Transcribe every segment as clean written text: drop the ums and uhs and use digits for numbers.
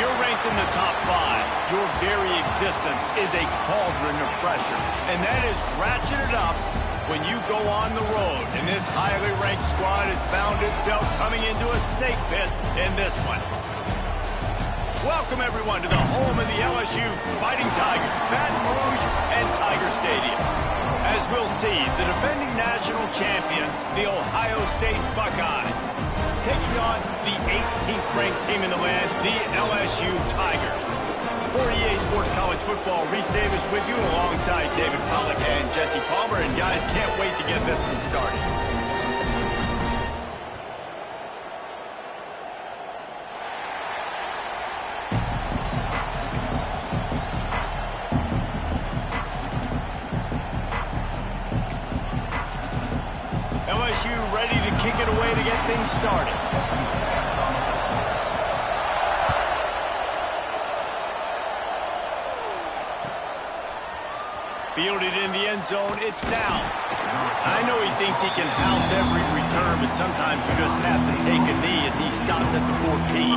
you're ranked in the top 5, your very existence is a cauldron of pressure. And that is ratcheted up when you go on the road. And this highly ranked squad has found itself coming into a snake pit in this one. Welcome, everyone, to the home of the LSU Fighting Tigers, Baton Rouge and Tiger Stadium. As we'll see, the defending national champions, the Ohio State Buckeyes, taking on the 18th ranked team in the land, the LSU Tigers. For EA Sports College Football, Reese Davis with you alongside David Pollack and Jesse Palmer. And guys, can't wait to get this one started. LSU ready to kick it away to get things started. Fielded in the end zone, it's Downs. I know he thinks he can house every return, but sometimes you just have to take a knee as he stopped at the 14.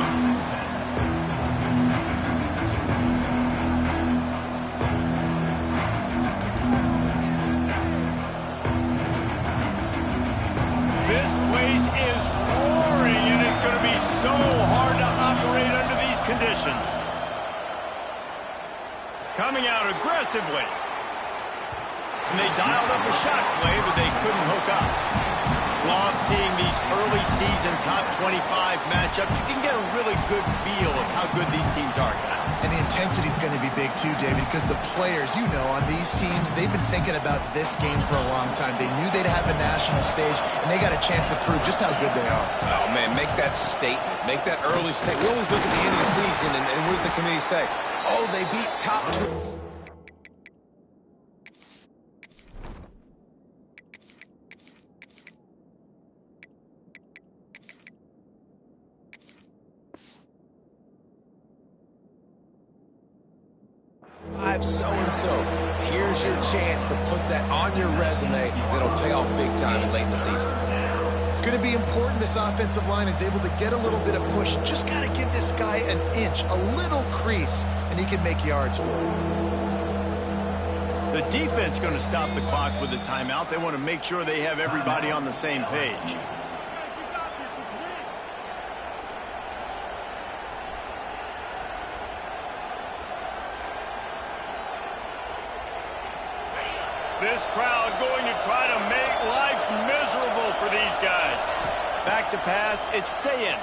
This place is roaring, and it's going to be so hard to operate under these conditions. Coming out aggressively. And they dialed up a shot play, but they couldn't hook up. Love seeing these early season top 25 matchups. You can get a really good feel of how good these teams are, guys. And the intensity is going to be big too, David, because the players, you know, on these teams, they've been thinking about this game for a long time. They knew they'd have a national stage, and they got a chance to prove just how good they are. Oh, man, make that statement. Make that early statement. We always look at the end of the season, and what does the committee say? Oh, they beat top 2. So-and-so. Here's your chance to put that on your resume that'll pay off big time and late in the season. It's going to be important this offensive line is able to get a little bit of push. Just got to give this guy an inch, a little crease, and he can make yards for it. The defense going to stop the clock with a timeout. They want to make sure they have everybody on the same page. This crowd going to try to make life miserable for these guys. Back to pass, it's Sayin.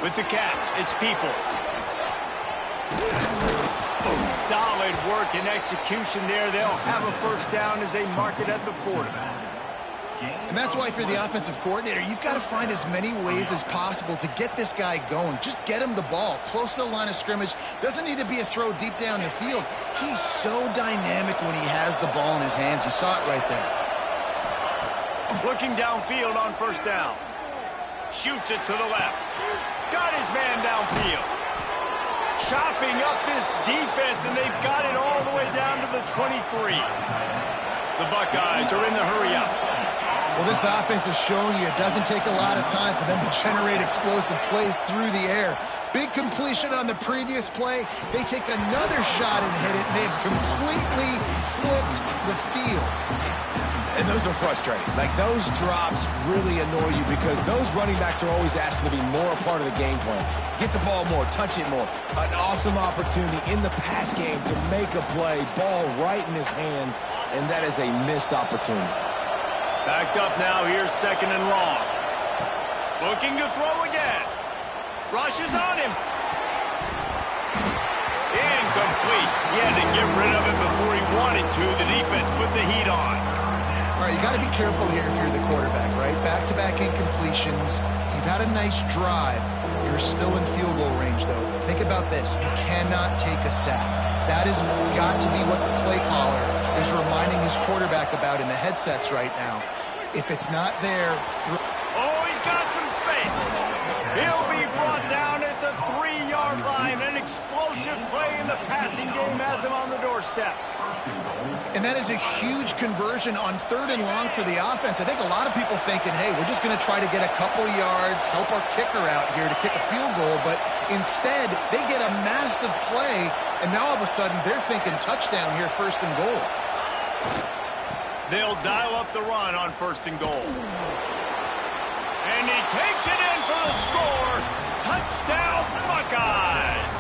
With the catch, it's Peoples. Solid work and execution there. They'll have a first down as they mark it at the 40. And that's why, if you're the offensive coordinator, you've got to find as many ways as possible to get this guy going. Just get him the ball close to the line of scrimmage. Doesn't need to be a throw deep down the field. He's so dynamic when he has the ball in his hands. You saw it right there. Looking downfield on first down. Shoots it to the left. Got his man downfield. Chopping up this defense, and they've got it all the way down to the 23. The Buckeyes are in the hurry-up. Well, this offense is showing you it doesn't take a lot of time for them to generate explosive plays through the air. Big completion on the previous play. They take another shot and hit it, and they've completely flipped the field. And those are frustrating. Like, those drops really annoy you because those running backs are always asking to be more a part of the game plan. Get the ball more, touch it more. An awesome opportunity in the pass game to make a play, ball right in his hands, and that is a missed opportunity. Backed up now, here's second and long. Looking to throw again. Rushes on him. Incomplete. He had to get rid of it before he wanted to. The defense put the heat on. All right, you got to be careful here if you're the quarterback, right? Back-to-back incompletions. You've had a nice drive. You're still in field goal range, though. Think about this. You cannot take a sack. That has got to be what the play caller is reminding his quarterback about in the headsets right now. If it's not there... Oh, he's got some space. He'll be brought down at the 3-yard line, and explosive play in the passing game has him on the doorstep. And that is a huge conversion on 3rd and long for the offense. I think a lot of people thinking, hey, we're just going to try to get a couple yards, help our kicker out here to kick a field goal. But instead, they get a massive play, and now all of a sudden they're thinking touchdown here, 1st and goal. They'll dial up the run on 1st and goal. And he takes it in for the score. Touchdown, Buckeyes!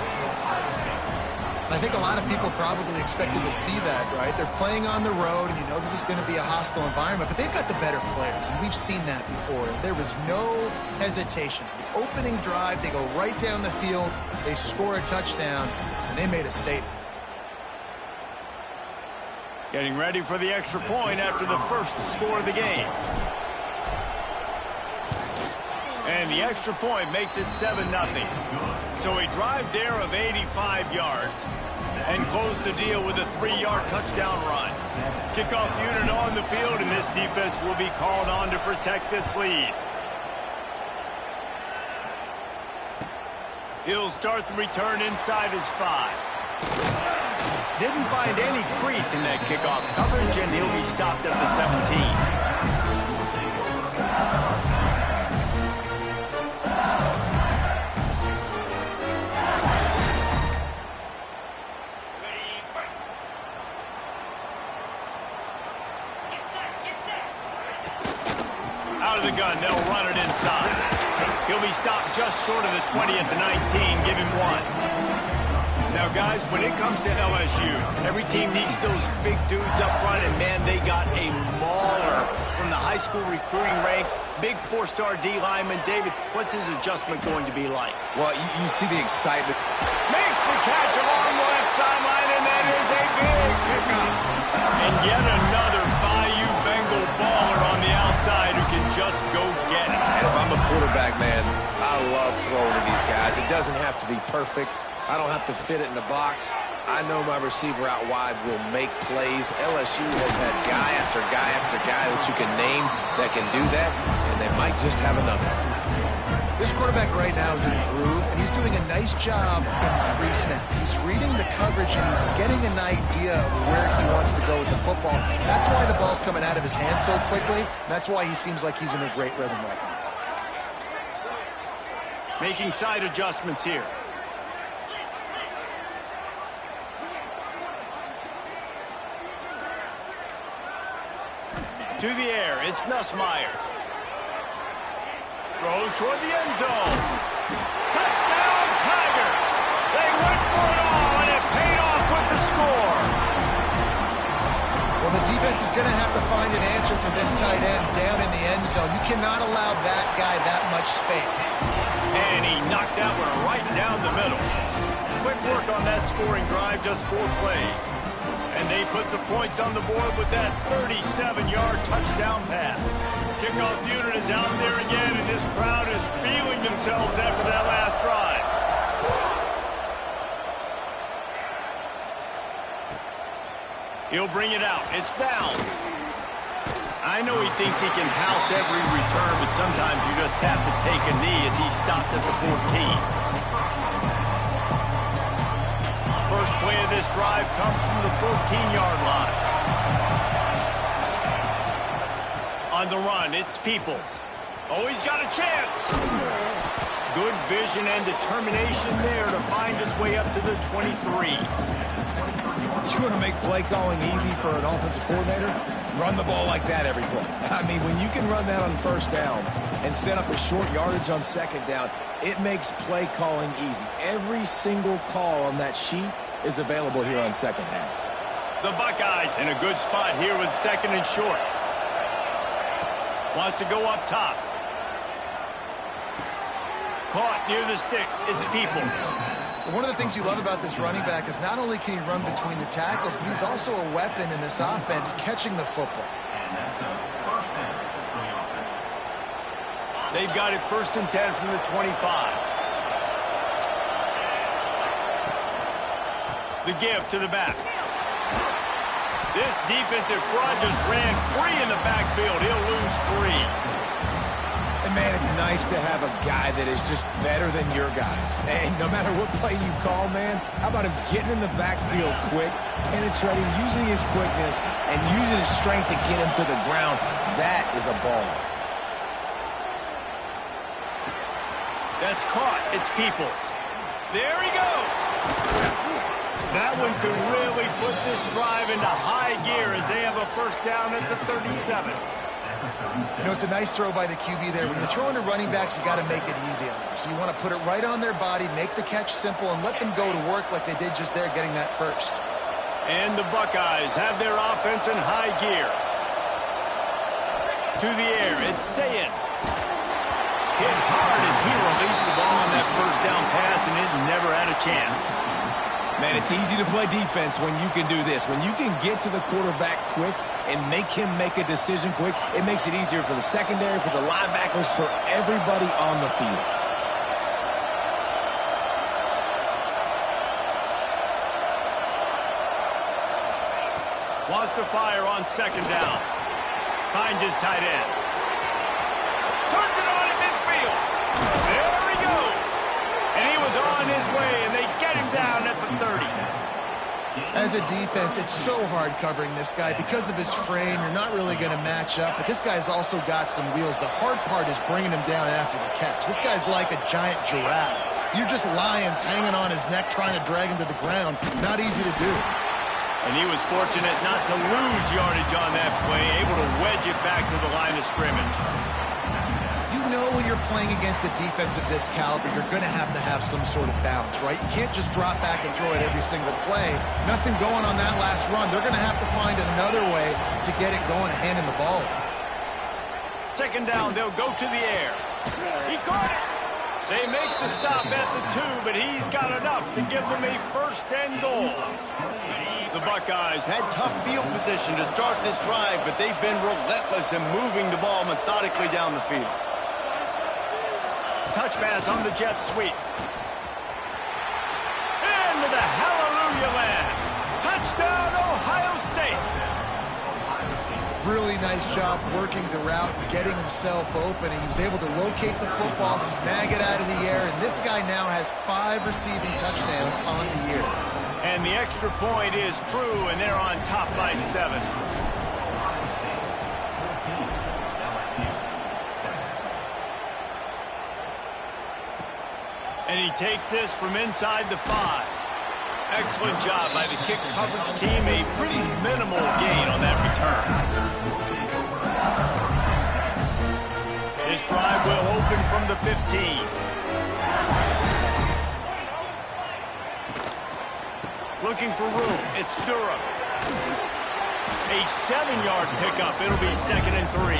I think a lot of people probably expected to see that, right? They're playing on the road, and you know this is going to be a hostile environment, but they've got the better players, and we've seen that before. There was no hesitation. The opening drive, they go right down the field, they score a touchdown, and they made a statement. Getting ready for the extra point after the first score of the game. And the extra point makes it 7-0. So a drive there of 85 yards and close the deal with a 3-yard touchdown run. Kickoff unit on the field, and this defense will be called on to protect this lead. He'll start the return inside his 5. Didn't find any crease in that kickoff coverage, and he'll be stopped at the 17. Out of the gun, they'll run it inside. He'll be stopped just short of the 20 at the 19. Give him 1. Now, guys, when it comes to LSU, every team needs those big dudes up front, and, man, they got a mauler from the high school recruiting ranks. Big 4-star D lineman. David, what's his adjustment going to be like? Well, you see the excitement. Makes the catch along the left sideline, and that is a big pickup. And yet another Bayou Bengal baller on the outside who can just go get it. And if I'm a quarterback, man, I love throwing to these guys. It doesn't have to be perfect. I don't have to fit it in the box. I know my receiver out wide will make plays. LSU has had guy after guy after guy that you can name that can do that, and they might just have another. This quarterback right now is in a groove, and he's doing a nice job in pre-snap. He's reading the coverage, and he's getting an idea of where he wants to go with the football. That's why the ball's coming out of his hands so quickly. That's why he seems like he's in a great rhythm right now. Making side adjustments here. To the air, it's Nussmeier. Throws toward the end zone. Touchdown, Tiger! They went for it all, and it paid off with the score. Well, the defense is going to have to find an answer for this tight end down in the end zone. You cannot allow that guy that much space. And he knocked that one right down the middle. Quick work on that scoring drive, just 4 plays. And they put the points on the board with that 37-yard touchdown pass. Kickoff unit is out there again, and this crowd is feeling themselves after that last drive. He'll bring it out. It's Downs. I know he thinks he can house every return, but sometimes you just have to take a knee as he stopped at the 14. First play of this drive comes from the 14-yard line. On the run, it's Peoples. Oh, he's got a chance. Good vision and determination there to find his way up to the 23. You want to make play calling easy for an offensive coordinator? Run the ball like that every play. I mean, when you can run that on 1st down and set up a short yardage on 2nd down, it makes play calling easy. Every single call on that sheet is available here on 2nd down. The Buckeyes in a good spot here with 2nd and short. Wants to go up top. Caught near the sticks. It's Peoples. One of the things you love about this running back is not only can he run between the tackles, but he's also a weapon in this offense catching the football. They've got it 1st and 10 from the 25. The give to the back. This defensive front just ran free in the backfield. He'll lose 3. And man, it's nice to have a guy that is just better than your guys. And no matter what play you call, man, how about him getting in the backfield quick, penetrating, using his quickness, and using his strength to get him to the ground. That is a ball. That's caught. It's Peoples. There he goes. That one could really put this drive into high gear as they have a first down at the 37. You know, it's a nice throw by the QB there. When you're throwing to running backs, you got to make it easy on them. So you want to put it right on their body, make the catch simple, and let them go to work like they did just there, getting that first. And the Buckeyes have their offense in high gear. To the air, it's Sayin. Hit hard as he released the ball on that first down pass, and it never had a chance. Man, it's easy to play defense when you can do this. When you can get to the quarterback quick and make him make a decision quick, it makes it easier for the secondary, for the linebackers, for everybody on the field. Wants to fire on second down. Finds his tight end. Turns it on in midfield. There he goes. And he was on his way, and they get him down at the 30. As a defense, it's so hard covering this guy. Because of his frame, you're not really going to match up. But this guy's also got some wheels. The hard part is bringing him down after the catch. This guy's like a giant giraffe. You're just lions hanging on his neck, trying to drag him to the ground. Not easy to do. And he was fortunate not to lose yardage on that play, able to wedge it back to the line of scrimmage. You know when you're playing against a defense of this caliber, you're going to have some sort of balance, right? You can't just drop back and throw it every single play. Nothing going on that last run. They're going to have to find another way to get it going and handing the ball off. Second down, they'll go to the air. He caught it. They make the stop at the 2, but he's got enough to give them a first and goal. The Buckeyes had tough field position to start this drive, but they've been relentless in moving the ball methodically down the field. Touch pass on the jet sweep. Into the hallelujah land. Touchdown, Ohio State. Really nice job working the route, getting himself open. He was able to locate the football, snag it out of the air, and this guy now has 5 receiving touchdowns on the year. And the extra point is true, and they're on top by 7. And he takes this from inside the 5. Excellent job by the kick coverage team. A pretty minimal gain on that return. This drive will open from the 15. Looking for room. It's Durham. A 7-yard pickup. It'll be 2nd and 3.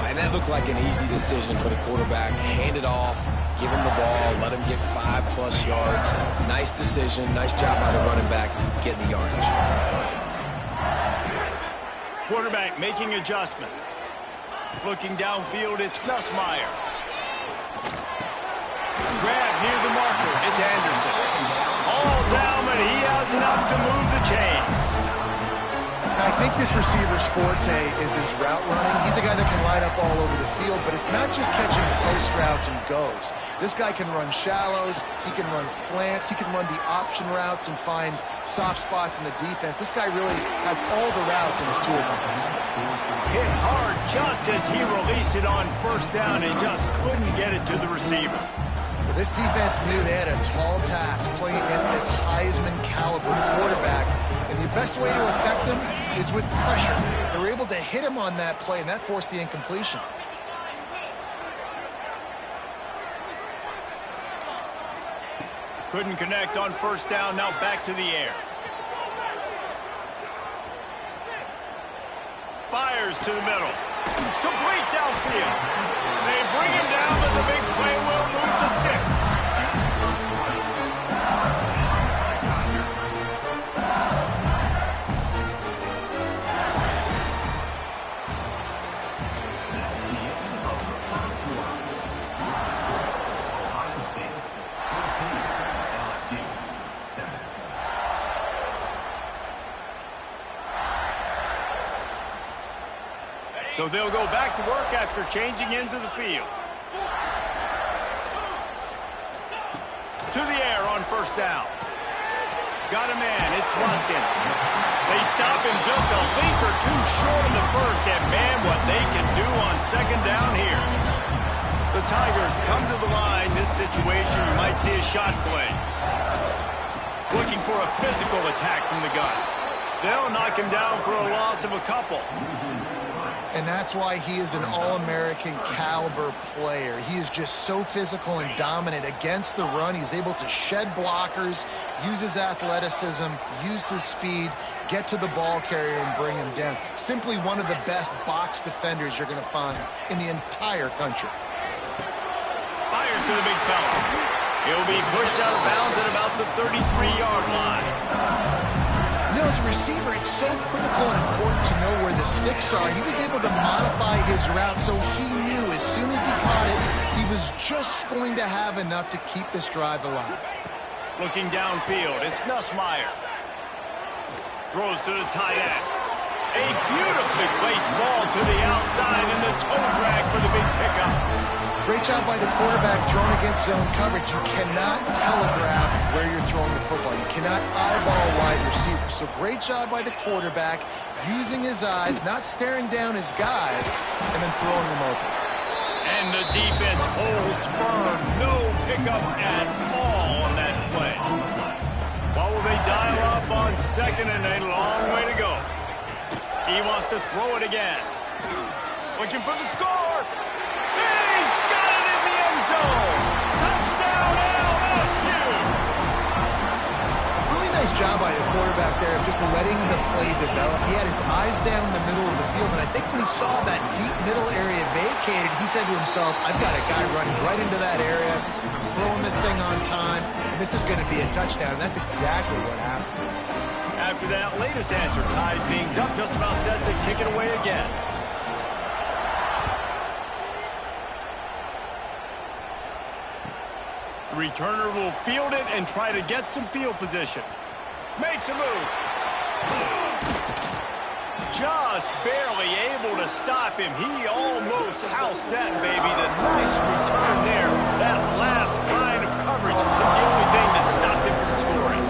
And that looked like an easy decision for the quarterback. Hand it off, give him the ball, let him get 5+ yards. Nice decision. Nice job by the running back getting the yardage. Quarterback making adjustments. Looking downfield, it's Nussmeier. Grab near the marker. It's Anderson. All down, but he has enough to move the chains. I think this receiver's forte is his route running. He's a guy that can line up all over the field, but it's not just catching post routes and goes. This guy can run shallows, he can run slants, he can run the option routes and find soft spots in the defense. This guy really has all the routes in his toolbox. Hit hard just as he released it on first down and just couldn't get it to the receiver. This defense knew they had a tall task playing against this Heisman caliber quarterback, and the best way to affect him is with pressure. They were able to hit him on that play, and that forced the incompletion. Couldn't connect on first down, now back to the air. Fires to the middle. Complete downfield. They bring him down, but the big play will move the sticks. So they'll go back to work after changing into the field. To the air on first down. Got a man. It's Watkins. They stop him just a link or two short of the first, and man, what they can do on second down here. The Tigers come to the line. This situation, you might see a shot play. Looking for a physical attack from the gun. They'll knock him down for a loss of a couple. And that's why he is an All-American caliber player. He is just so physical and dominant against the run. He's able to shed blockers, use his athleticism, use his speed, get to the ball carrier and bring him down. Simply one of the best box defenders you're going to find in the entire country. Fires to the big fella. He'll be pushed out of bounds at about the 33-yard line. You know, as a receiver, it's so critical and important to know where the sticks are. He was able to modify his route so he knew as soon as he caught it, he was just going to have enough to keep this drive alive. Looking downfield, it's Nussmeier. Throws to the tight end. A beautifully placed ball to the outside and the toe drag for the big pickup. Great job by the quarterback throwing against zone coverage. You cannot telegraph where you're throwing the football. You cannot eyeball wide receivers. So great job by the quarterback using his eyes, not staring down his guy, and then throwing him open. And the defense holds firm. No pickup at all on that play. What will they dial up on second and a long way to go? He wants to throw it again. Looking for the score. He's got it in the end zone. Touchdown, LSU. Really nice job by the quarterback there of just letting the play develop. He had his eyes down in the middle of the field, and I think when he saw that deep middle area vacated, he said to himself, I've got a guy running right into that area, throwing this thing on time, and this is going to be a touchdown, and that's exactly what happened. After that latest answer tied things up, just about set to kick it away again. Returner will field it and try to get some field position. Makes a move. Just barely able to stop him. He almost housed that baby. The nice return there. That last line of coverage is the only thing that stopped him from scoring.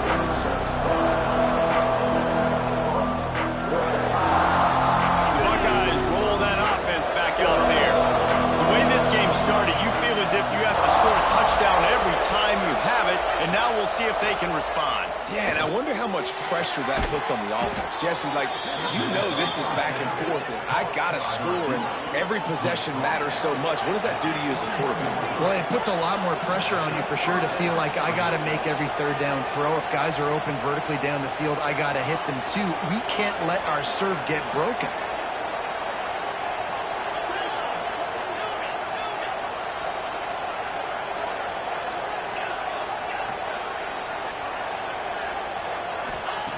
The Buckeyes roll that offense back out there. The way this game started, you feel as if you have to score a touchdown every time you have it, and now we'll see if they can respond. Yeah, and I wonder how much pressure that puts on the offense. Jesse, like, you know this is back and forth, and I got to score, and every possession matters so much. What does that do to you as a quarterback? Well, it puts a lot more pressure on you for sure to feel like I got to make every third down throw. If guys are open vertically down the field, I got to hit them too. We can't let our serve get broken.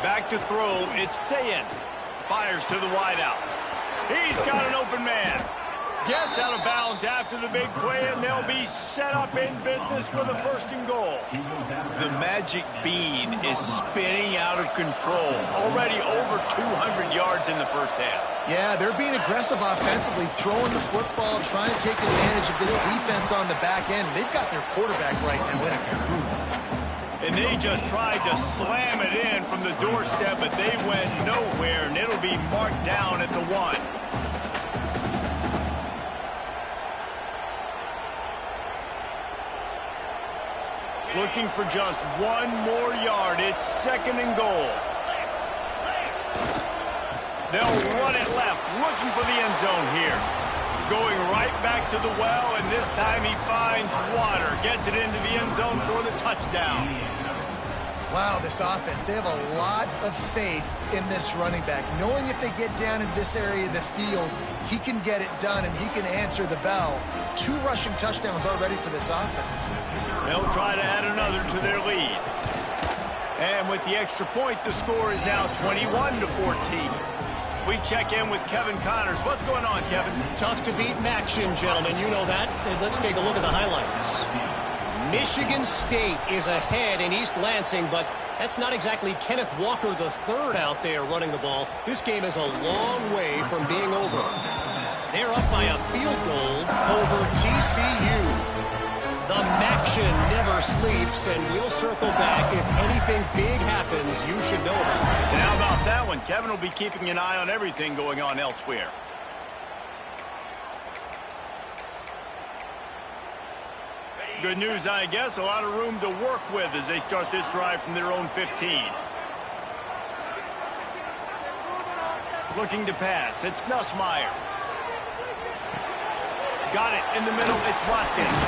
Back to throw, it's Sayin. Fires to the wideout. He's got an open man. Gets out of bounds after the big play, and they'll be set up in business for the first and goal. The magic bean is spinning out of control. Already over 200 yards in the first half. Yeah, they're being aggressive offensively, throwing the football, trying to take advantage of this defense on the back end. They've got their quarterback right now in a groove. And they just tried to slam it in from the doorstep, but they went nowhere, and it'll be marked down at the 1. Looking for just one more yard. It's second and goal. They'll run it left, looking for the end zone here. Going right back to the well, and this time he finds water. Gets it into the end zone for the touchdown. Wow, this offense, they have a lot of faith in this running back. Knowing if they get down in this area of the field, he can get it done and he can answer the bell. 2 rushing touchdowns already for this offense. They'll try to add another to their lead. And with the extra point, the score is now 21-14. We check in with Kevin Connors. What's going on, Kevin? Tough to beat action, gentlemen. You know that. Let's take a look at the highlights. Michigan State is ahead in East Lansing, but that's not exactly Kenneth Walker III out there running the ball. This game is a long way from being over. They're up by a field goal over TCU. The Maction never sleeps, and we'll circle back. If anything big happens, you should know about it. And how about that one? Kevin will be keeping an eye on everything going on elsewhere. Good news, I guess. A lot of room to work with as they start this drive from their own 15. Looking to pass. It's Nussmeier. Got it in the middle. It's Watkins.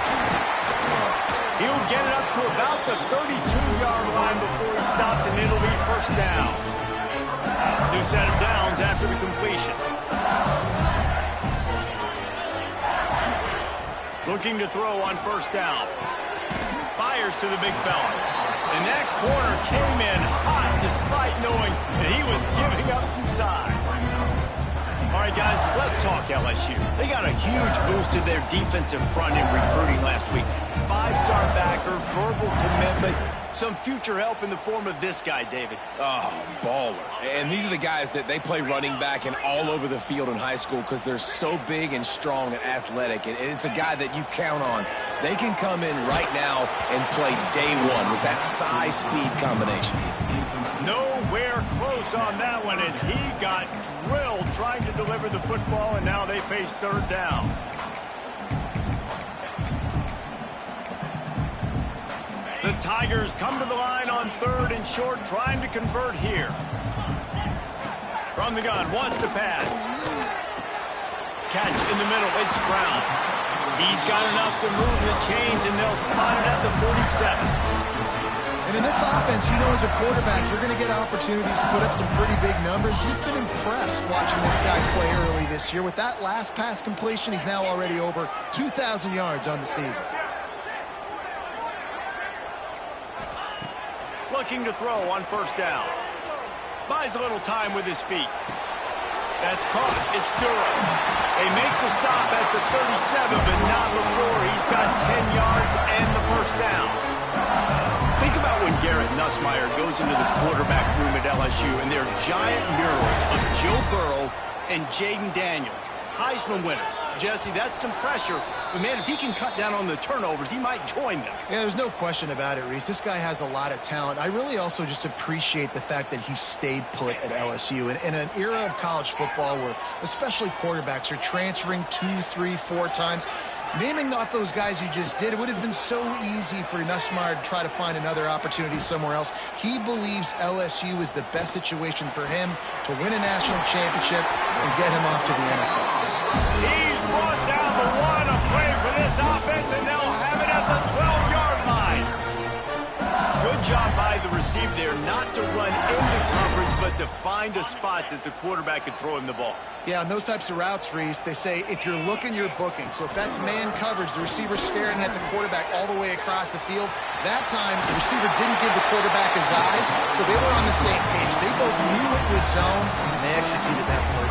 He'll get it up to about the 32-yard line before he stopped, and it'll be first down. New set of downs after the completion. Looking to throw on first down. Fires to the big fella. And that corner came in hot despite knowing that he was giving up some size. All right, guys, let's talk LSU. They got a huge boost to their defensive front in recruiting last week. Five-star backer, verbal commitment, some future help in the form of this guy, David. Oh, baller. And these are the guys that they play running back and all over the field in high school because they're so big and strong and athletic. And it's a guy that you count on. They can come in right now and play day one with that size-speed combination. Nowhere close on that one as he got drilled trying to deliver the football, and now they face third down. The Tigers come to the line on third and short, trying to convert here. From the gun, wants to pass. Catch in the middle, it's Brown. He's got enough to move the chains, and they'll spot it at the 47. And in this offense, you know, as a quarterback, you're going to get opportunities to put up some pretty big numbers. You've been impressed watching this guy play early this year. With that last pass completion, he's now already over 2,000 yards on the season. Looking to throw on first down. Buys a little time with his feet. That's caught. It's Durham. They make the stop at the 37, but not before he's got 10 yards and the first down. Think about when Garrett Nussmeier goes into the quarterback room at LSU, and there are giant murals of Joe Burrow and Jaden Daniels, Heisman winners. Jesse, that's some pressure. But, man, if he can cut down on the turnovers, he might join them. Yeah, there's no question about it, Reese. This guy has a lot of talent. I really also just appreciate the fact that he stayed put at LSU. In an era of college football where especially quarterbacks are transferring 2, 3, 4 times, naming off those guys you just did, it would have been so easy for Nussmeier to try to find another opportunity somewhere else. He believes LSU is the best situation for him to win a national championship and get him off to the NFL. He's brought down the one, a play for this offense, and they'll have it at the 12-yard line. Good job by the receiver there not to run into coverage, but to find a spot that the quarterback could throw him the ball. Yeah, on those types of routes, Reese, they say if you're looking, you're booking. So if that's man coverage, the receiver's staring at the quarterback all the way across the field. That time, the receiver didn't give the quarterback his eyes, so they were on the same page. They both knew it was zone, and they executed that play.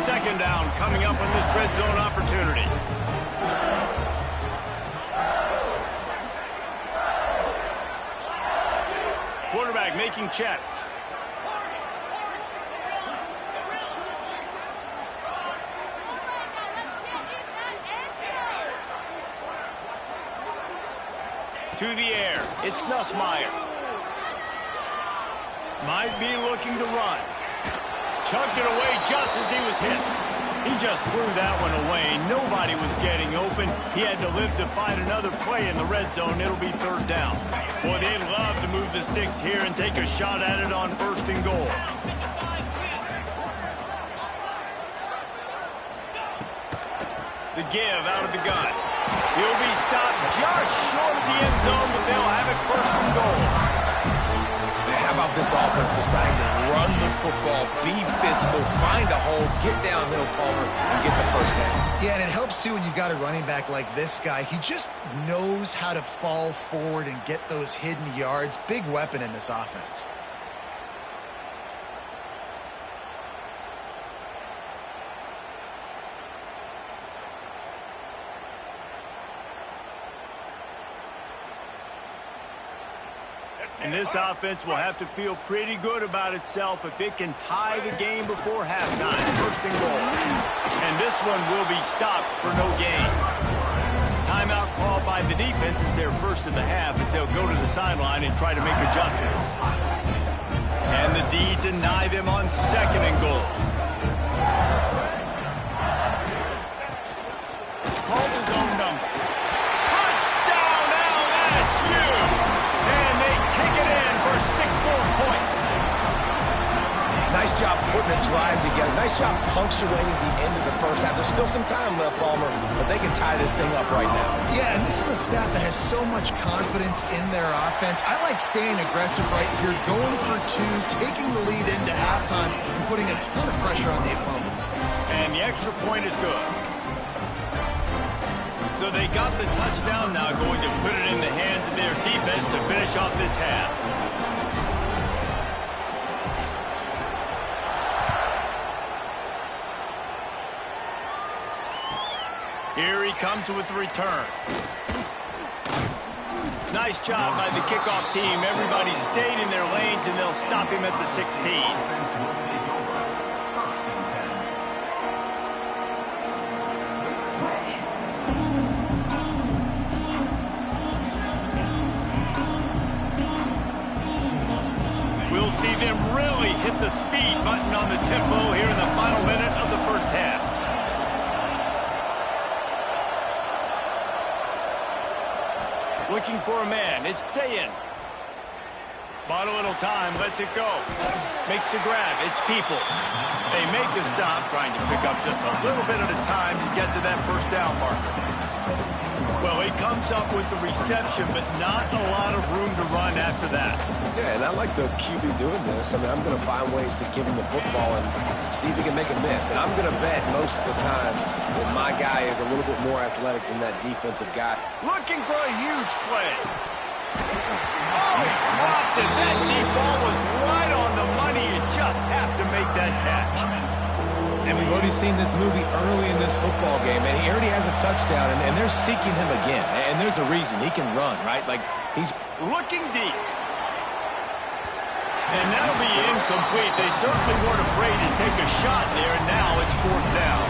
Second down coming up on this red zone opportunity. Quarterback making checks. To the air, it's Nussmeier. Might be looking to run. Chucked it away just as he was hit. He just threw that one away. Nobody was getting open. He had to live to find another play in the red zone. It'll be third down. Boy, they'd love to move the sticks here and take a shot at it on first and goal. The give out of the gun. He'll be stopped just short of the end zone, but they'll have it first and goal. How about this offense deciding to run the football, be physical, find a hole, get downhill, Palmer, and get the first down? Yeah, and it helps, too, when you've got a running back like this guy. He just knows how to fall forward and get those hidden yards. Big weapon in this offense. And this offense will have to feel pretty good about itself if it can tie the game before halftime. First and goal. And this one will be stopped for no gain. Timeout called by the defense is their first of the half as they'll go to the sideline and try to make adjustments. And the D deny them on second and goal. Calls his own number. Touchdown LSU! And they take it in for 6 more points. Nice job putting a drive together. Nice job punctuating the end of the first half. There's still some time left, Palmer, but they can tie this thing up right now. Yeah, and this is a staff that has so much confidence in their offense. I like staying aggressive right here, going for 2, taking the lead into halftime, and putting a ton of pressure on the opponent. And the extra point is good. So they got the touchdown, now going to put it in the hands of their defense to finish off this half. Here he comes with the return. Nice job by the kickoff team. Everybody stayed in their lanes, and they'll stop him at the 16. We'll see them really hit the speed button on the tempo here in the final minute of the first half. Looking for a man. It's Sayin. Bought a little time. Lets it go. Makes the grab. It's Peoples. They make the stop, trying to pick up just a little bit at a time to get to that first down marker. Well, he comes up with the reception, but not a lot of room to run after that. Yeah, and I like the QB doing this. I mean, I'm going to find ways to give him the football and see if he can make a miss. And I'm going to bet most of the time that my guy is a little bit more athletic than that defensive guy. Looking for a huge play. Oh, he dropped it. That deep ball was right on the money. You just have to make that catch. And we've already seen this movie early in this football game, and he already has a touchdown, and they're seeking him again. And there's a reason. He can run, right? Like, he's looking deep. And that'll be incomplete. They certainly weren't afraid to take a shot there, and now it's 4th down.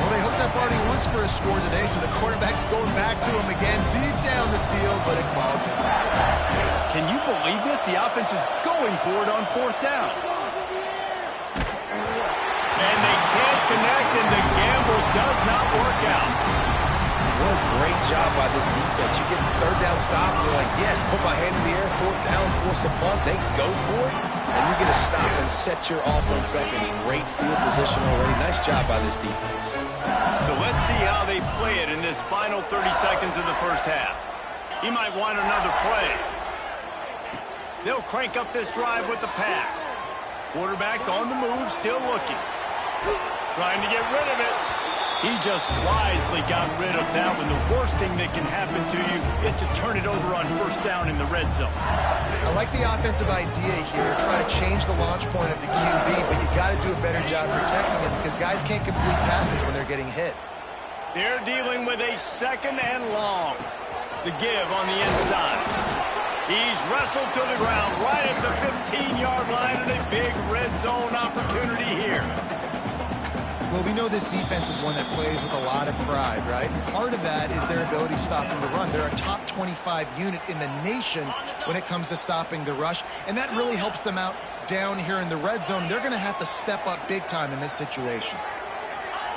Well, they hooked up already once for a score today, so the quarterback's going back to him again, deep down the field, but it falls in. Can you believe this? The offense is going for it on 4th down. And they can't connect, and the gamble does not work out. What a great job by this defense. You get a 3rd down stop, and you're like, yes, put my hand in the air, 4th down, force a punt. They go for it, and you get a stop and set your offense up in great field position already. Nice job by this defense. So let's see how they play it in this final 30 seconds of the first half. He might want another play. They'll crank up this drive with the pass. Quarterback on the move, still looking. Trying to get rid of it. He just wisely got rid of that one. The worst thing that can happen to you is to turn it over on 1st down in the red zone. I like the offensive idea here. Try to change the launch point of the QB, but you got to do a better job protecting him because guys can't complete passes when they're getting hit. They're dealing with a 2nd and long. The give on the inside. He's wrestled to the ground right at the 15-yard line, and a big red zone opportunity here. Well, we know this defense is one that plays with a lot of pride, right? Part of that is their ability stopping the run. They're a top 25 unit in the nation when it comes to stopping the rush, and that really helps them out down here in the red zone. They're going to have to step up big time in this situation.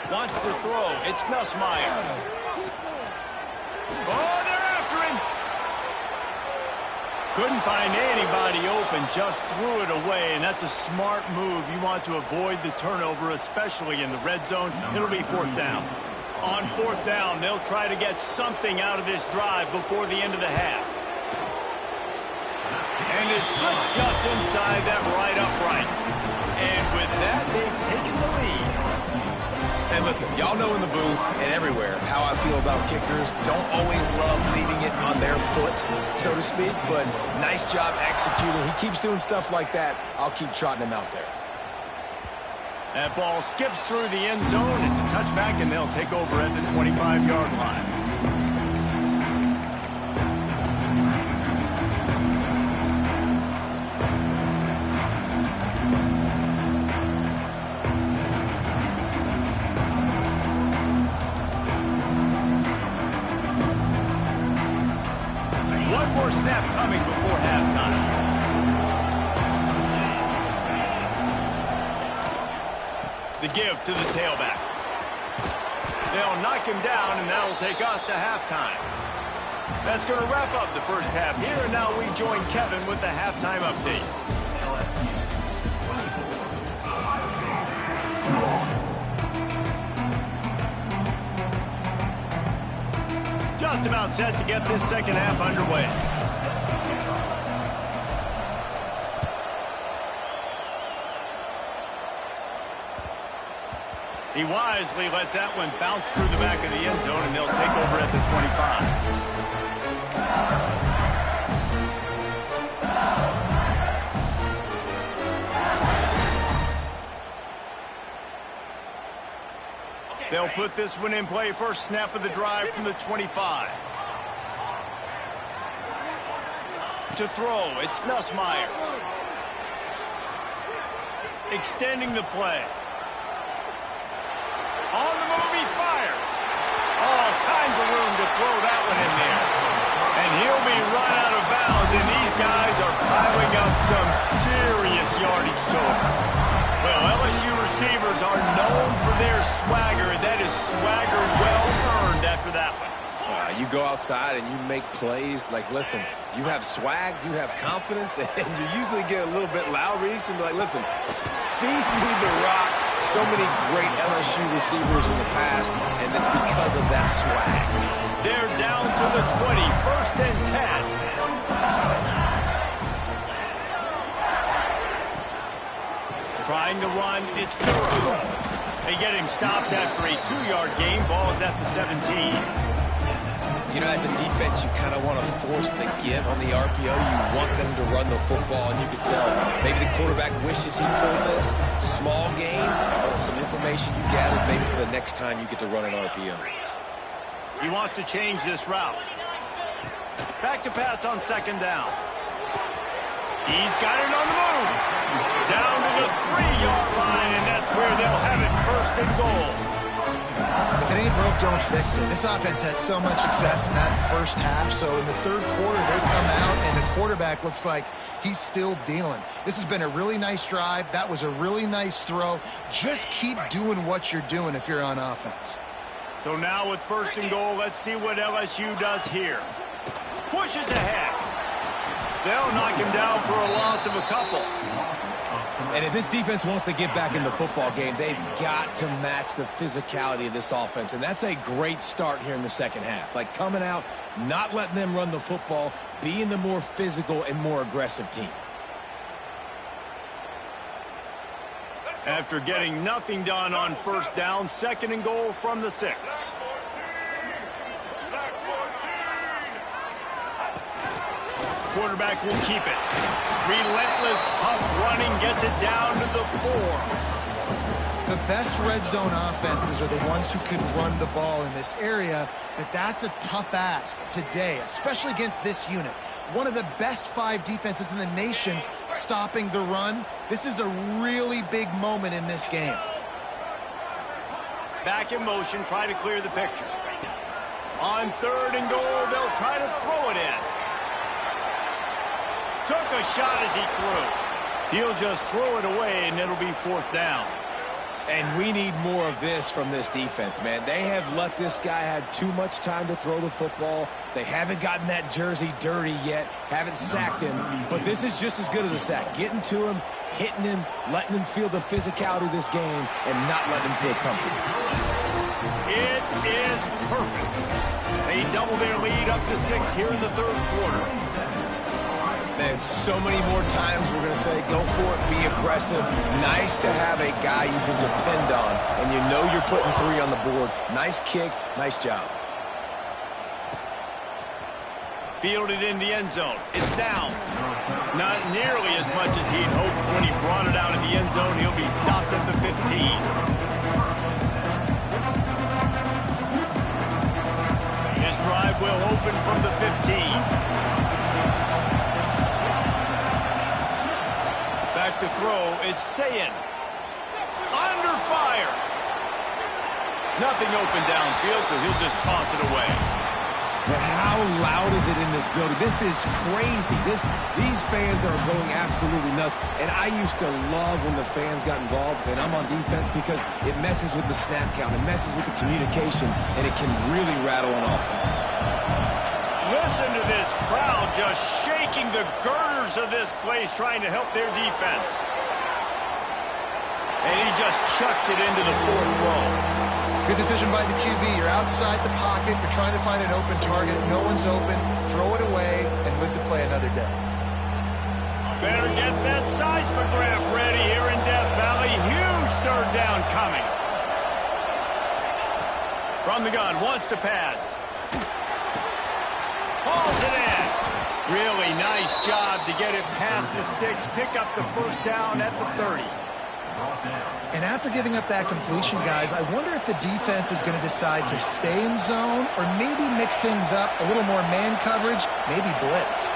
Wants to throw. It's Nussmeier. Oh, they're after him. Couldn't find anybody open, just threw it away, and that's a smart move. You want to avoid the turnover, especially in the red zone. It'll be 4th down. On 4th down, they'll try to get something out of this drive before the end of the half. And it slips just inside that right upright. And with that, they've taken the lead. And listen, y'all know in the booth and everywhere how I feel about kickers. Don't always love leaving it on their foot, so to speak, but nice job executing. He keeps doing stuff like that. I'll keep trotting him out there. That ball skips through the end zone. It's a touchback, and they'll take over at the 25-yard line. first snap coming before halftime. The give to the tailback. They'll knock him down, and that'll take us to halftime. That's going to wrap up the first half here, and now we join Kevin with the halftime update. Just about set to get this second half underway. He wisely lets that one bounce through the back of the end zone, and they'll take over at the 25. They'll put this one in play. First snap of the drive from the 25. To throw, it's Nussmeier. Extending the play. On the move, he fires. All kinds of room to throw that one in there. And he'll be run out of bounds, and these guys are piling up some serious yardage totals. Well, LSU receivers are known for their swagger, and that is swagger well earned after that one. You go outside and you make plays. Like, listen, you have swag, you have confidence, and you usually get a little bit loud. Reese and be like, listen, feed me the rock. So many great LSU receivers in the past, and it's because of that swag. They're down to the 20, 1st and 10. Trying to run, it's Burrow. They get him stopped after a 2-yard gain. Ball is at the 17. You know, as a defense, you kind of want to force the give on the RPO. You want them to run the football, and you can tell maybe the quarterback wishes he pulled this. Small gain, but some information you gathered maybe for the next time you get to run an RPO. He wants to change this route. Back to pass on 2nd down. He's got it on the move. Down to the 3-yard line, and that's where they'll have it, 1st and goal. If it ain't broke, don't fix it. This offense had so much success in that first half, so in the 3rd quarter, they come out, and the quarterback looks like he's still dealing. This has been a really nice drive. That was a really nice throw. Just keep doing what you're doing if you're on offense. So now with 1st and goal, let's see what LSU does here. Pushes ahead. They'll knock him down for a loss of a couple. And if this defense wants to get back in the football game, they've got to match the physicality of this offense. And that's a great start here in the second half. Like coming out, not letting them run the football, being the more physical and more aggressive team. After getting nothing done on 1st down, 2nd and goal from the 6. Quarterback will keep it. Relentless, tough running, gets it down to the 4. The best red zone offenses are the ones who can run the ball in this area, but that's a tough ask today, especially against this unit. One of the best 5 defenses in the nation stopping the run. This is a really big moment in this game. Back in motion, try to clear the picture. On 3rd and goal, they'll try to throw it in. Took a shot as he threw. He'll just throw it away, and it'll be 4th down. And we need more of this from this defense, man. They have let this guy have too much time to throw the football. They haven't gotten that jersey dirty yet, haven't sacked him. But this is just as good as a sack. Getting to him, hitting him, letting him feel the physicality of this game, and not letting him feel comfortable. It is perfect. They double their lead up to 6 here in the 3rd quarter. And so many more times we're going to say, go for it, be aggressive. Nice to have a guy you can depend on, and you know you're putting 3 on the board. Nice kick, nice job. Fielded in the end zone. It's Downs. Not nearly as much as he'd hoped when he brought it out in the end zone. He'll be stopped at the 15. His drive will open from the 15. Back to throw, it's Sayin. Under fire. Nothing open downfield, so he'll just toss it away. But how loud is it in this building? This is crazy. These fans are going absolutely nuts. And I used to love when the fans got involved, and I'm on defense because it messes with the snap count. It messes with the communication, and it can really rattle on offense. Listen to this crowd just shaking the girders of this place, trying to help their defense. And he just chucks it into the fourth row. Good decision by the QB. You're outside the pocket. You're trying to find an open target. No one's open. Throw it away and live to play another day. Better get that seismograph ready here in Death Valley. Huge third down coming. From the gun, wants to pass. Hauls it in. Really nice job to get it past the sticks. Pick up the first down at the 30. And after giving up that completion, guys, I wonder if the defense is going to decide to stay in zone or maybe mix things up, a little more man coverage, maybe blitz.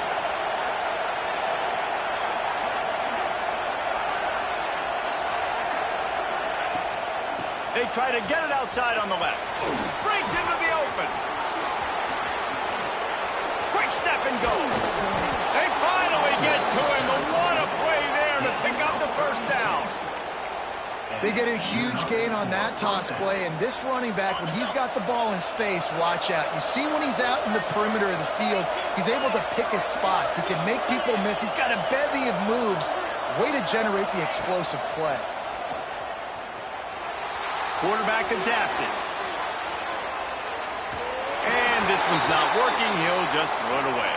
They try to get it outside on the left. Breaks into the open. Quick step and go. They finally get to him. But what a play there to pick up the first down. They get a huge gain on that toss play, and this running back, when he's got the ball in space, watch out. You see when he's out in the perimeter of the field, he's able to pick his spots. He can make people miss. He's got a bevy of moves. Way to generate the explosive play. Quarterback adapted. And this one's not working. He'll just throw it away.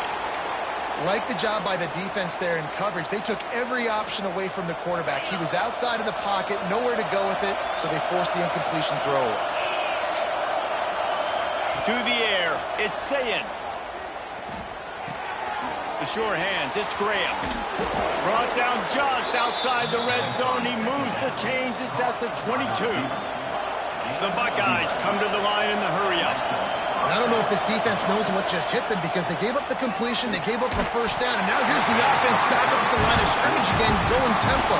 Like the job by the defense there in coverage. They took every option away from the quarterback. He was outside of the pocket, nowhere to go with it, so they forced the incompletion throw. To the air, it's Sayin. The sure hands, it's Graham. Brought down just outside the red zone. He moves the chains. It's at the 22. The Buckeyes come to the line in the hurry-up. I don't know if this defense knows what just hit them because they gave up the completion, they gave up a first down, and now here's the offense back up at the line of scrimmage again, going tempo.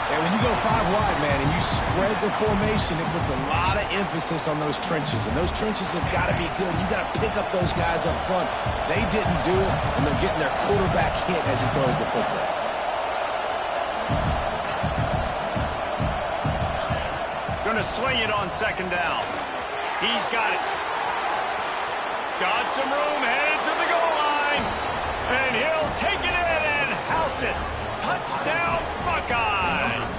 And when you go 5 wide, man, and you spread the formation, it puts a lot of emphasis on those trenches, and those trenches have got to be good. You got to pick up those guys up front. They didn't do it, and they're getting their quarterback hit as he throws the football. Going to swing it on second down. He's got it. Got some room, headed to the goal line. And he'll take it in and house it. Touchdown, Buckeyes.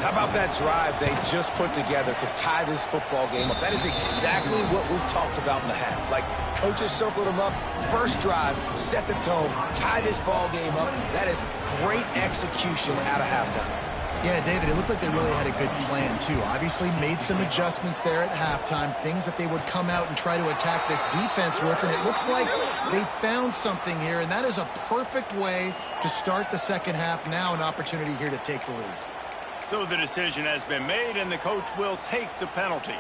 How about that drive they just put together to tie this football game up? That is exactly what we talked about in the half. Like, coaches circled them up. First drive, set the tone, tie this ball game up. That is great execution out of halftime. Yeah, David, it looked like they really had a good plan, too. Obviously made some adjustments there at halftime, things that they would come out and try to attack this defense with, and it looks like they found something here, and that is a perfect way to start the second half. Now an opportunity here to take the lead. So the decision has been made, and the coach will take the penalty.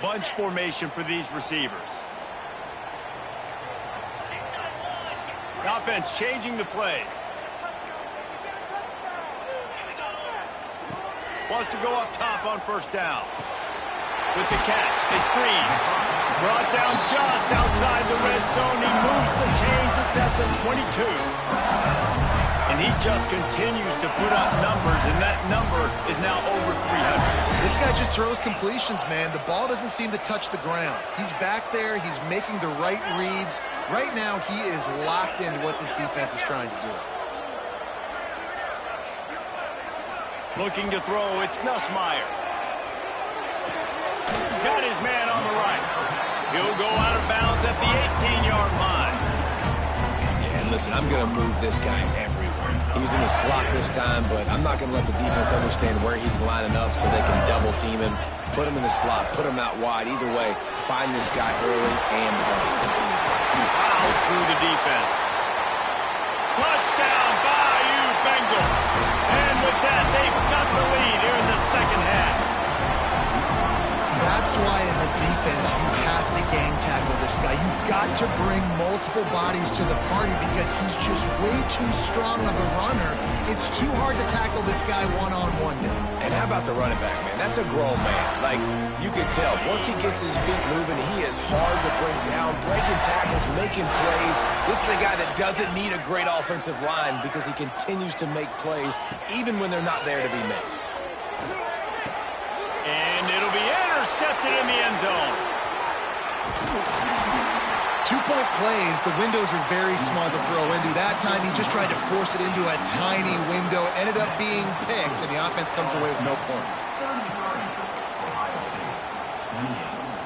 Bunch formation for these receivers. Offense changing the play. Wants to go up top on first down. With the catch, it's Green. Brought down just outside the red zone. He moves the chains. It's at the 22. And he just continues to put up numbers, and that number is now over 300. This guy just throws completions, man. The ball doesn't seem to touch the ground. He's back there. He's making the right reads. Right now, he is locked into what this defense is trying to do. Looking to throw, it's Nussmeier. Got his man on the right. He'll go out of bounds at the 18-yard line. Yeah, and listen, I'm going to move this guy everywhere. He's in the slot this time, but I'm not going to let the defense understand where he's lining up so they can double team him, put him in the slot, put him out wide. Either way, find this guy early and often. Wow, through the defense. Touchdown, Bayou Bengals. And with that, they've got the lead here in the second half. That That's why, as a defense, you have to gang tackle this guy. You've got to bring multiple bodies to the party because he's just way too strong of a runner. It's too hard to tackle this guy one-on-one now. And how about the running back, man? That's a grown man. Like, you can tell, once he gets his feet moving, he is hard to bring down, breaking tackles, making plays. This is a guy that doesn't need a great offensive line because he continues to make plays even when they're not there to be made. And it'll be intercepted in the end zone. 2-point plays, the windows are very small to throw into. That time he just tried to force it into a tiny window, ended up being picked, and the offense comes away with no points.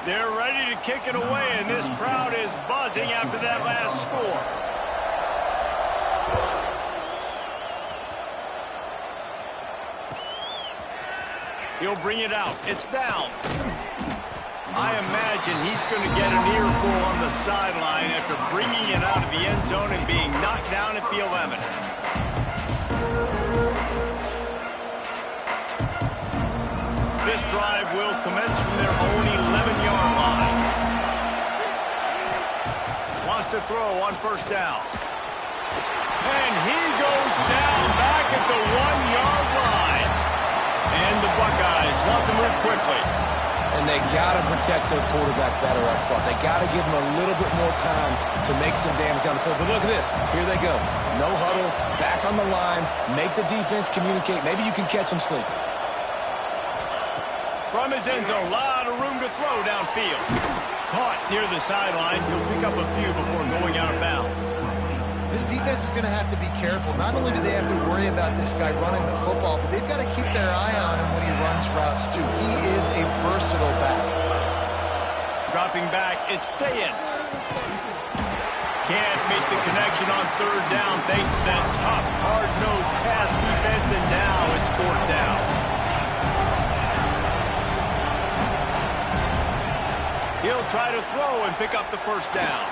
They're ready to kick it away, and this crowd is buzzing after that last score. He'll bring it out. It's down. I imagine he's going to get an earful on the sideline after bringing it out of the end zone and being knocked down at the 11. This drive will commence from their own 11-yard line. Wants to throw on first down. And he goes down back at the 1-yard line. And the Buckeyes want to move quickly. And they got to protect their quarterback better up front. They got to give him a little bit more time to make some damage down the field. But look at this. Here they go. No huddle, back on the line, make the defense communicate. Maybe you can catch him sleeping. From his end zone, a lot of room to throw downfield. Caught near the sidelines. He'll pick up a few before going out of bounds. This defense is going to have to be careful. Not only do they have to worry about this guy running the football, but they've got to keep their eye on him when he runs routes, too. He is a versatile back. Dropping back, it's Sayin. Can't make the connection on third down thanks to that tough, hard-nosed pass defense, and now it's fourth down. He'll try to throw and pick up the first down.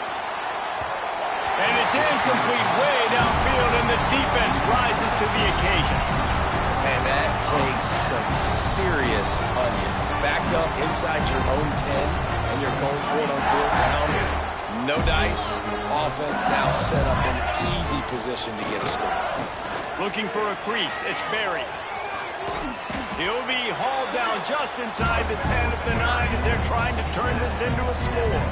And it's incomplete way downfield, and the defense rises to the occasion. Man, that takes some serious onions. Backed up inside your own 10, and you're going for it on fourth down. No dice. Offense now set up in easy position to get a score. Looking for a crease. It's Berry. He'll be hauled down just inside the 10 at the 9 as they're trying to turn this into a score.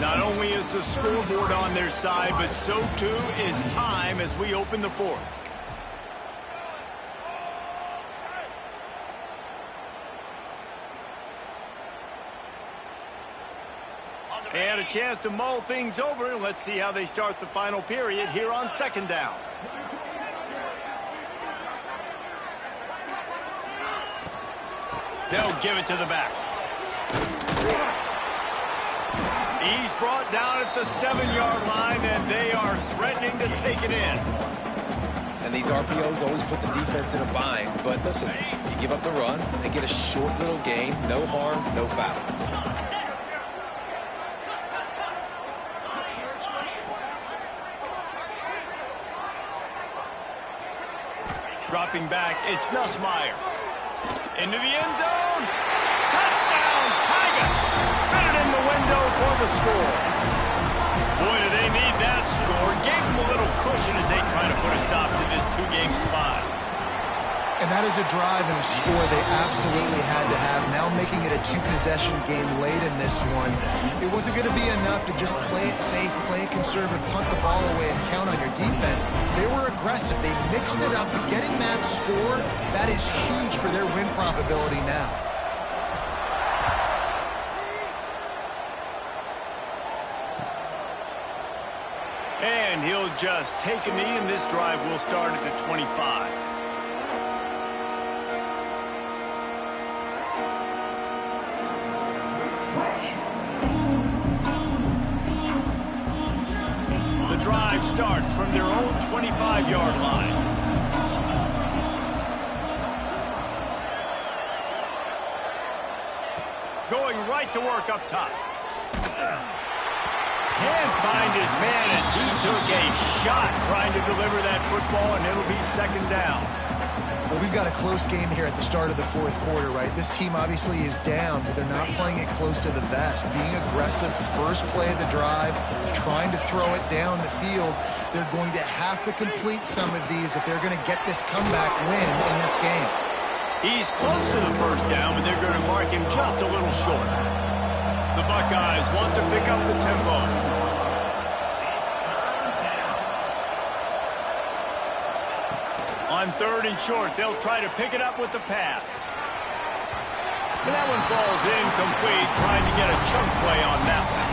Not only is the scoreboard on their side, but so too is time as we open the fourth. And a chance to mull things over. Let's see how they start the final period here on second down. They'll give it to the back. He's brought down at the 7-yard line, and they are threatening to take it in. And these RPOs always put the defense in a bind. But listen, you give up the run, they get a short little gain, no harm, no foul. Dropping back, it's Nussmeier. Into the end zone. Touchdown, Tigers! Fit it in the window for the score. Boy, do they need that score. Gave them a little cushion as they try to put a stop to this two-game spot. And that is a drive and a score they absolutely had to have. Now making it a two-possession game late in this one. It wasn't going to be enough to just play it safe, play it conservative, punt the ball away, and count on your defense. They were aggressive. They mixed it up. But getting that score, that is huge for their win probability now. And he'll just take a knee, and this drive will start at the 25. drive starts from their own 25-yard line. Going right to work up top. Can't find his man as he took a shot trying to deliver that football, and it'll be second down. Well, we've got a close game here at the start of the fourth quarter, right? This team obviously is down, but they're not playing it close to the vest. Being aggressive, first play of the drive, trying to throw it down the field. They're going to have to complete some of these if they're going to get this comeback win in this game. He's close to the first down, but they're going to mark him just a little short. The Buckeyes want to pick up the tempo. On third and short, they'll try to pick it up with the pass. And that one falls incomplete, trying to get a chunk play on that one.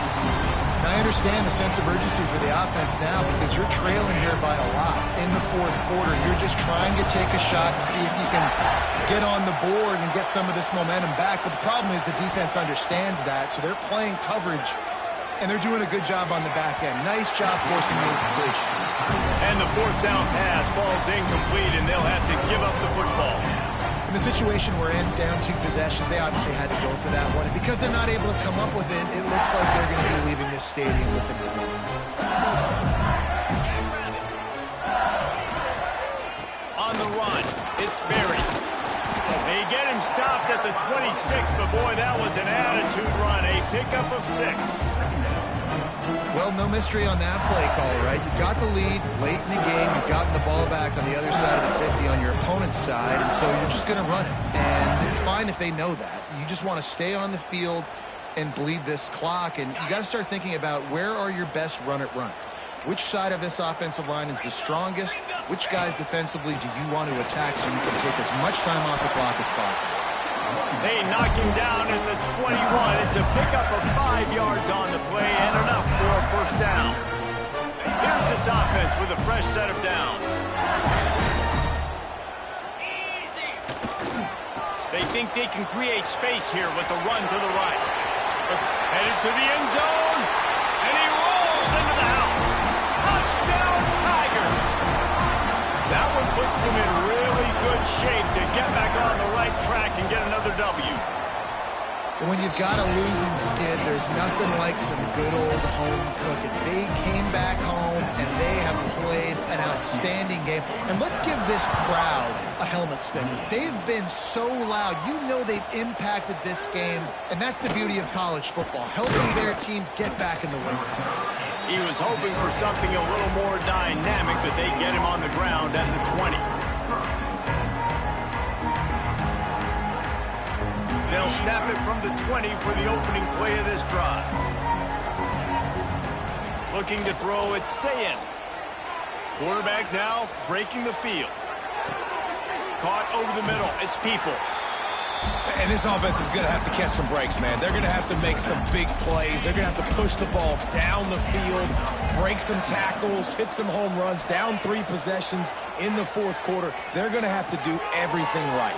And I understand the sense of urgency for the offense now because you're trailing here by a lot in the fourth quarter. You're just trying to take a shot and see if you can get on the board and get some of this momentum back. But the problem is the defense understands that, so they're playing coverage, and they're doing a good job on the back end. Nice job forcing the incompletion. And the fourth down pass falls incomplete, and they'll have to give up the football. In the situation we're in, down 2 possessions, they obviously had to go for that one. And because they're not able to come up with it, it looks like they're going to be leaving this stadium with a nil. On the run, it's Berry. They get him stopped at the 26, but boy, that was an attitude run. A pickup of 6. Well, no mystery on that play call, right? You've got the lead late in the game. You've gotten the ball back on the other side of the 50 on your opponent's side, and so you're just going to run it. And it's fine if they know that. You just want to stay on the field and bleed this clock, and you got to start thinking about where are your best run-it runs. Which side of this offensive line is the strongest? Which guys defensively do you want to attack so you can take as much time off the clock as possible? They knock him down at the 21. It's a pickup of 5 yards on the play and enough for a first down. Here's this offense with a fresh set of downs. They think they can create space here with a run to the right. Headed to the end zone, and he rolls into the house. Touchdown, Tigers! That one puts them in really good shape to get back on the right track and get another W. And when you've got a losing skid, there's nothing like some good old home cooking. They came back home, and they have played an outstanding game. And let's give this crowd a helmet sticker. They've been so loud. You know they've impacted this game, and that's the beauty of college football, helping their team get back in the win column. He was hoping for something a little more dynamic, but they get him on the ground at the 20. They'll snap it from the 20 for the opening play of this drive. Looking to throw, it's Sayin. Quarterback now breaking the field. Caught over the middle, it's Peoples. And this offense is going to have to catch some breaks, man. They're going to have to make some big plays. They're going to have to push the ball down the field, break some tackles, hit some home runs, down 3 possessions in the fourth quarter. They're going to have to do everything right.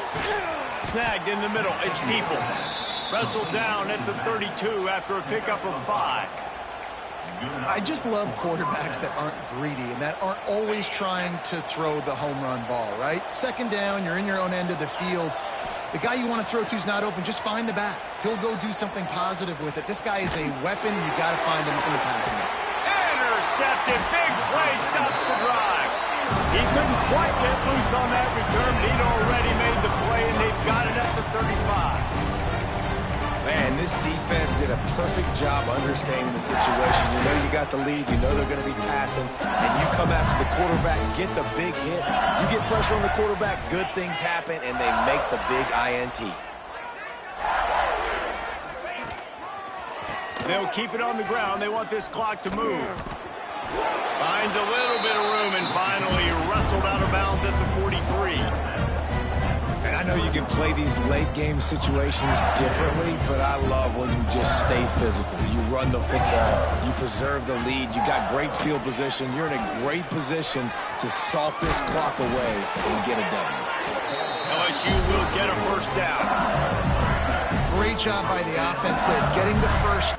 Snagged in the middle, it's Peoples. Wrestled down at the 32 after a pickup of 5. I just love quarterbacks that aren't greedy and that aren't always trying to throw the home run ball, right? Second down, you're in your own end of the field. The guy you want to throw to is not open. Just find the back. He'll go do something positive with it. This guy is a weapon. You got to find him in the passing game. Intercepted. Big play. Stops the drive. He couldn't quite get loose on that return, but he'd already made the play, and they've got it at the 35. Man, this defense did a perfect job understanding the situation. You know you got the lead. You know they're going to be passing. And you come after the quarterback, get the big hit. You get pressure on the quarterback, good things happen, and they make the big INT. They'll keep it on the ground. They want this clock to move. Finds a little bit of room, and finally wrestled out of bounds at the 43. And I know you can play these late-game situations differently, but I love when you just stay physical. You run the football. You preserve the lead. You got great field position. You're in a great position to salt this clock away and get a W. LSU will get a first down. Great job by the offense there, getting the first.